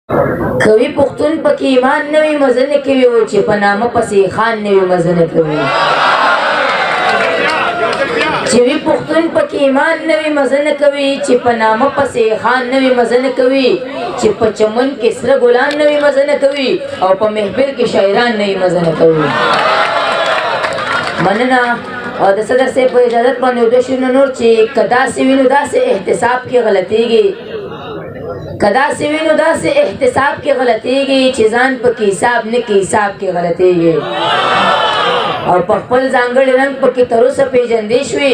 کوي پښتون پکې ایمان نوي مزه نه کوي او چې په نامه پسې خان نوي مزه نه کوي چې وی پښتون پکې ایمان نوي مزه نه کوي چې په نامه پسې خان نوي مزه نه کوي چې په چمن کې سره ګلان نوي مزه نه کوي او په محفل کې شاعران نوي مزه نه کوي. مننه او د صدر صاحب په اجازت باندې د شنو نور چې کدا سی وینو داسې احتساب کې غلطيږي کدا سی وینو داسې احتساب کې غلطيږي چې ځان په کې حساب نه کې حساب کې غلطيږي او په خپل ځانګړي رنگ په کې تر اوسه پیژندې شوې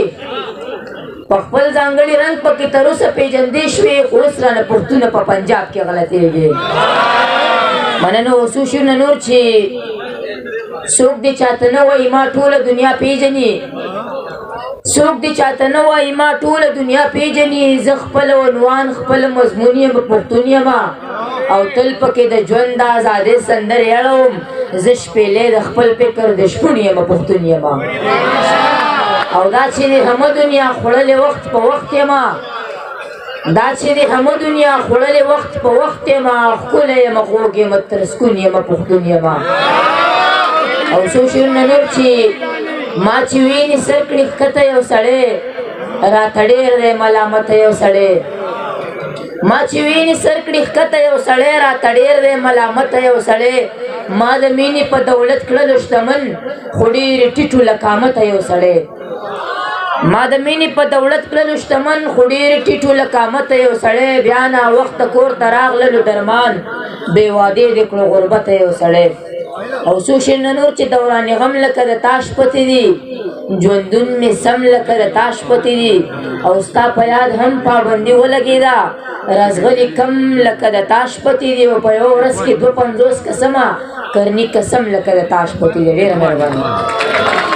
په خپل ځانګړي رنگ په کې تر اوسه پیژندې شوې اوس رانه پښتون په پنجاب کې غلطيږي. مننه اوسو شنو نور چې څوک دې چاته نه وایي ما ټوله دنیا پیژني څوک دې چاته نه وایي ما ټوله دنیا پیژني زه خپل عنوان خپل مضمون یم پښتون یم او تل پکې د ژوند د ازادۍ سندرې اړوم زه شپېلې د خپل فکر د شپون یم پښتون یم او دا چې د همه دنیا خوړلې وخت په وخت یم دا چې د همه دنیا خوړلې وخت په وخت یم ښکلی یم خوږ یم ترسکون یم پښتون یم او څو شعرونه نور چې ما چې ویني سر کړي ښکته یو سړی راته ډېر دی ملامته یو سړی ما چې ویني سر کړي ښکته یو سړی راته ډېر دی ملامته یو سړی ما د مینې په دولت کړلو شتمن خو ډېرې ټیټو لکامته یو سړی ما د مینې په دولت کړلو شتمن خو ډېرې ټیټو لکامته یو سړی بیا ناوخته کور ته راغللو درمان بې وادې دې کړو غربته یو سړی او څو شعرونه نور چې دوران غم لکه د تاش پتې دي ژوندون مې سم لکه د تاش پتې دي او ستا په یاد هم پابندي ولګېده رازغلي کم لکه د تاش پتې دي او په یوه ورځ کې 250 قسمه کرني قسم لکه د تاش پتې دي. ډېره مهرباني.